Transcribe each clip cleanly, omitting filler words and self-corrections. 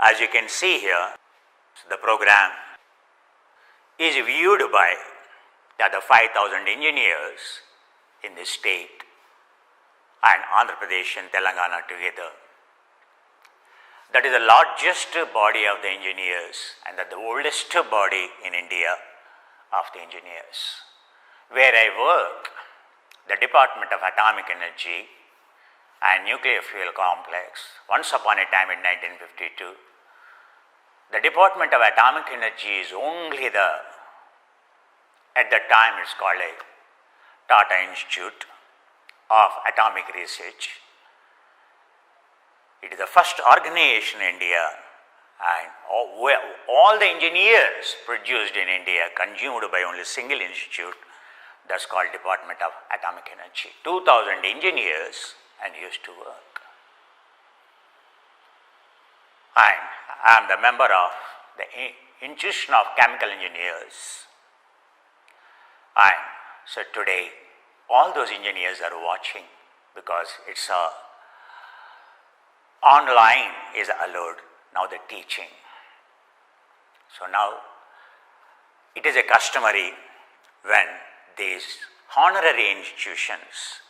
As you can see here, the program is viewed by the other 5,000 engineers in the state and Andhra Pradesh and Telangana together. That is the largest body of the engineers and the oldest body in India of the engineers. Where I work, the Department of Atomic Energy and Nuclear Fuel Complex, once upon a time in 1952, the Department of Atomic Energy is only at that time it's called a Tata Institute of Atomic Research. It is the first organization in India, and all the engineers produced in India consumed by only a single institute, that's called Department of Atomic Energy. 2,000 engineers and used to work. And I am the member of the Institution of Chemical Engineers. And so today, all those engineers are watching because it's online is allowed now the teaching. So now it is a customary when these honorary institutions,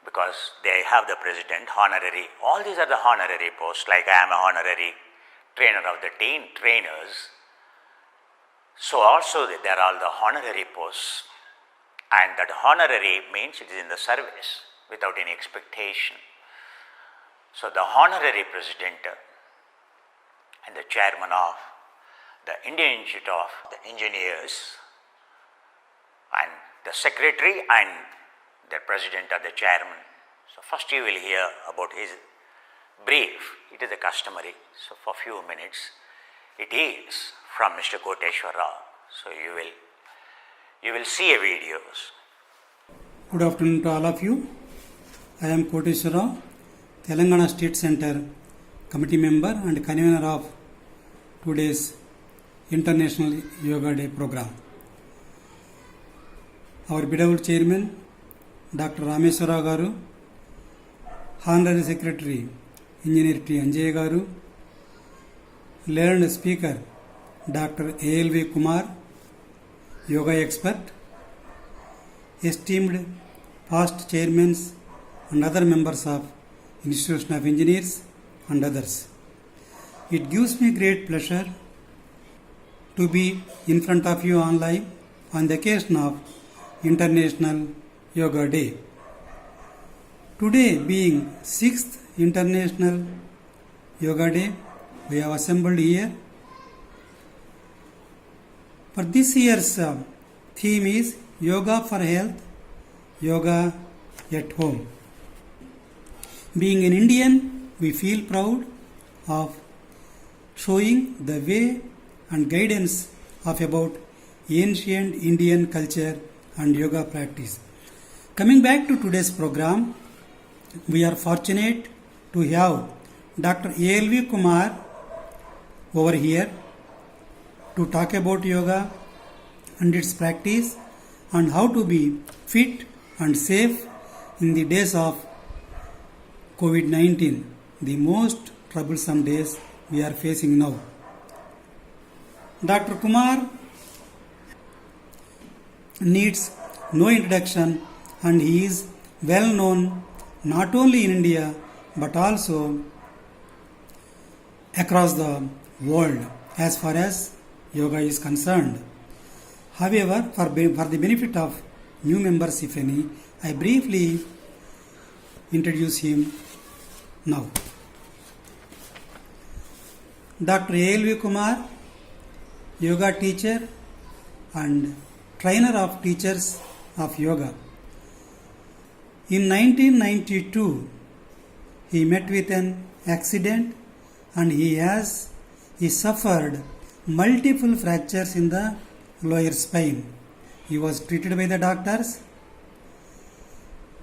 because they have the president, honorary, all these are the honorary posts, like I am a honorary trainer of the trainers. So also there are all the honorary posts, and that honorary means it is in the service without any expectation. So the honorary president and the chairman of the Indian Institute of the Engineers and the secretary and the president or the chairman. So first you will hear about his brief. It is a customary. So for few minutes it is from Mr. Koteshwar Rao. So you will see a videos. Good afternoon to all of you. I am Koteshwar Rao, Telangana State Center committee member and convener of today's International Yoga Day program. Our beloved chairman, Dr. Rameswara Garu, Honorary Secretary, Engineer T. Anjay Garu, learned speaker, Dr. A.L.V. Kumar, yoga expert, esteemed past chairmen and other members of Institution of Engineers and others. It gives me great pleasure to be in front of you online on the occasion of International Yoga Day. Today being 6th International Yoga Day, we have assembled here. For this year's theme is Yoga for Health, Yoga at Home. Being an Indian, we feel proud of showing the way and guidance of about ancient Indian culture and yoga practice. Coming back to today's program, we are fortunate to have Dr. A.L.V. Kumar over here to talk about yoga and its practice and how to be fit and safe in the days of COVID-19, the most troublesome days we are facing now. Dr. Kumar needs no introduction, and he is well known not only in India but also across the world as far as yoga is concerned. However, for the benefit of new members, if any, I briefly introduce him now. Dr. A.L.V. Kumar, yoga teacher and trainer of teachers of yoga. In 1992, he met with an accident and he suffered multiple fractures in the lower spine. He was treated by the doctors,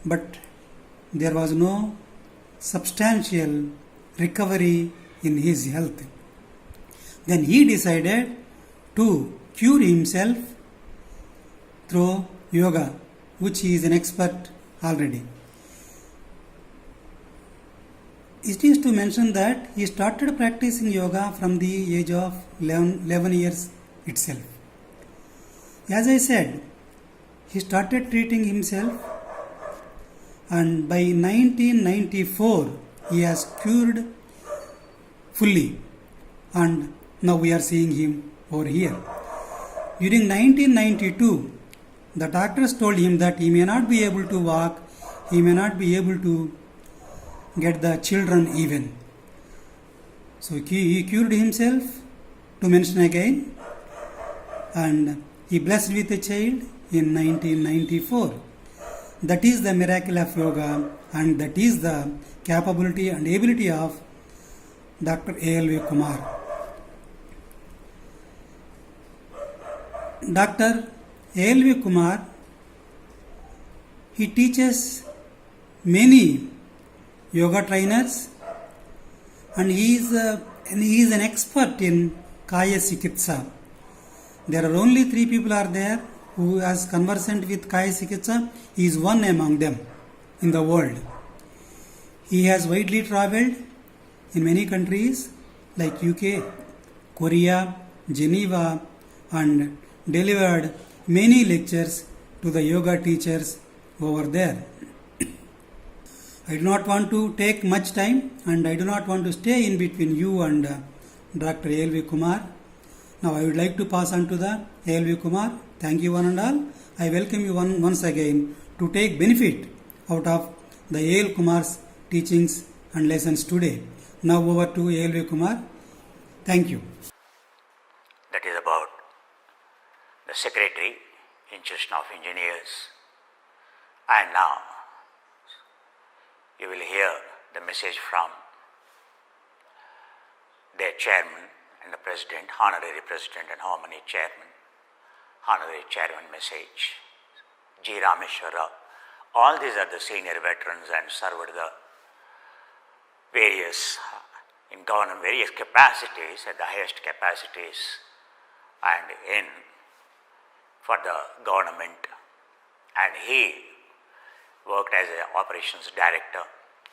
but there was no substantial recovery in his health. Then he decided to cure himself through yoga, which he is an expert already. it is to mention that he started practicing yoga from the age of 11 years itself. As I said, he started treating himself, and by 1994 he has cured fully, and now we are seeing him over here. During 1992, the doctors told him that he may not be able to walk, he may not be able to get the children even. So he cured himself, to mention again, and he blessed with a child in 1994. That is the miracle of yoga, and that is the capability and ability of Dr. A.L.V. Kumar. Dr. A.L.V. Kumar, he teaches many yoga trainers, and he is an expert in Kaya Chikitsa. There are only 3 people are there who is conversant with Kaya Chikitsa. He is one among them in the world. He has widely travelled in many countries like UK, Korea, Geneva, and delivered many lectures to the yoga teachers over there. I do not want to take much time, and I do not want to stay in between you and Dr. A.L.V. Kumar. Now I would like to pass on to the A.L.V. Kumar. Thank you one and all. I welcome you once again to take benefit out of the A.L. Kumar's teachings and lessons today. Now over to A.L.V. Kumar. Thank you. That is about the Secretary, Institution of Engineers. And now you will hear the message from their chairman and the president, honorary president and harmony chairman, honorary chairman message, G. Rameshwara. All these are the senior veterans and served the various in government, various capacities, at the highest capacities, and in for the government. And he worked as an operations director,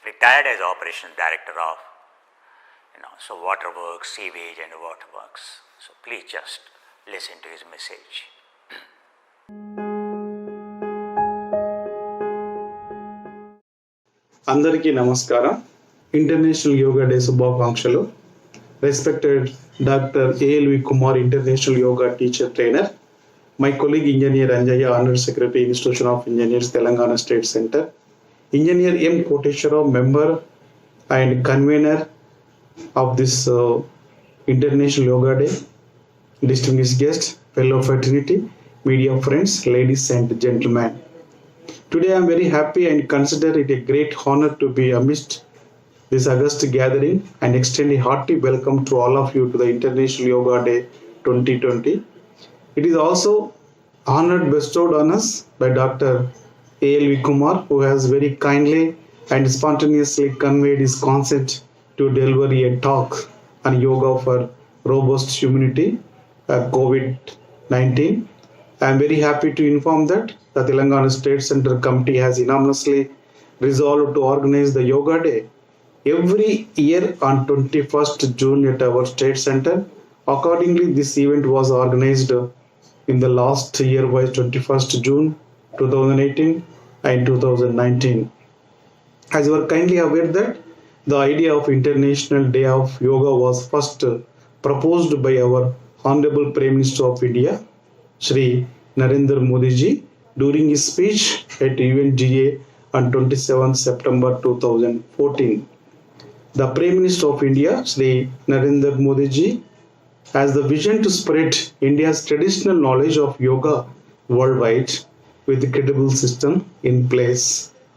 retired as operations director of so waterworks, sewage and waterworks. So please just listen to his message. అందరికీ నమస్కారం. International yoga day శుభాకాంక్షలు. Respected doctor A.L.V. Kumar, international yoga teacher trainer, my colleague Engineer Anjaya, Honorary Secretary, Institution of Engineers, Telangana State Center, Engineer M. Koteshwara, member and convener of this International Yoga Day, distinguished guests, fellow fraternity, media friends, ladies and gentlemen. Today I am very happy and consider it a great honor to be amidst this august gathering and extend a hearty welcome to all of you to the International Yoga Day 2020. It is also honored bestowed on us by Dr. A.L.V. Kumar, who has very kindly and spontaneously conveyed his consent to deliver a talk on yoga for robust humanity, COVID-19. I am very happy to inform that the Telangana State Center Committee has unanimously resolved to organize the Yoga Day every year on 21st June at our State Center. Accordingly, this event was organized in the last year by 21st June 2018 and 2019. As you are kindly aware that the idea of International Day of Yoga was first proposed by our Honorable Prime Minister of India, Shri Narendra Modi ji, during his speech at UNGA on 27 September 2014. The Prime Minister of India, Shri Narendra Modi ji, has the vision to spread India's traditional knowledge of yoga worldwide with a credible system in place.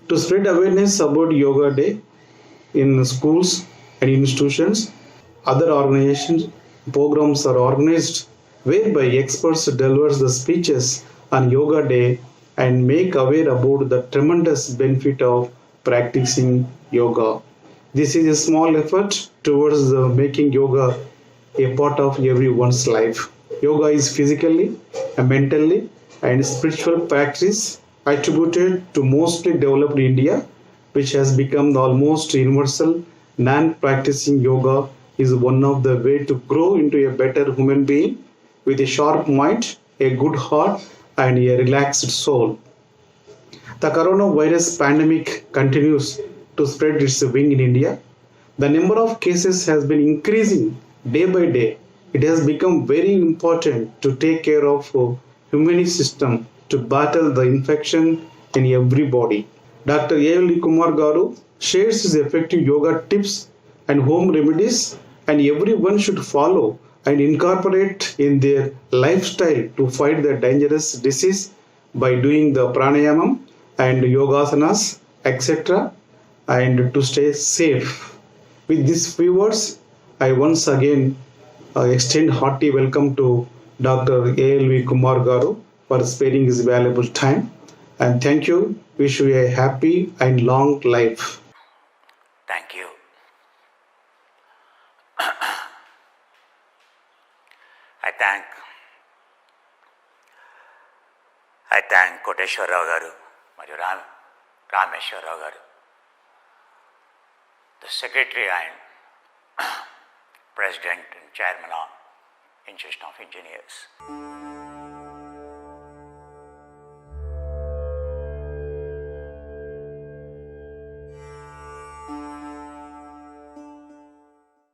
To spread awareness about Yoga Day in schools and institutions, other organizations programs are organized whereby experts deliver the speeches on Yoga Day and make aware about the tremendous benefit of practicing yoga. This is a small effort towards making yoga a part of everyone's life. Yoga is physically, mentally and spiritual practice attributed to mostly developed India, which has become the almost universal non-practicing yoga is one of the way to grow into a better human being with a sharp mind, a good heart, and a relaxed soul. The coronavirus pandemic continues to spread its wing in India. The number of cases has been increasing day by day. It has become very important to take care of immune system to battle the infection in everybody. Dr. A.L. Kumar Garu shares his effective yoga tips and home remedies, and everyone should follow and incorporate in their lifestyle to fight the dangerous disease by doing the pranayamam and yogasanas, etc., and to stay safe. With these few words, I once again extend hearty welcome to Dr. A.L.V. Kumar Garu for sparing his valuable time. And thank you. Wish you a happy and long life. Thank you. I thank Koteshwar Rao Garu, Maju Rameshwar Rao Garu, the Secretary and President and Chairman of Institution of Engineers.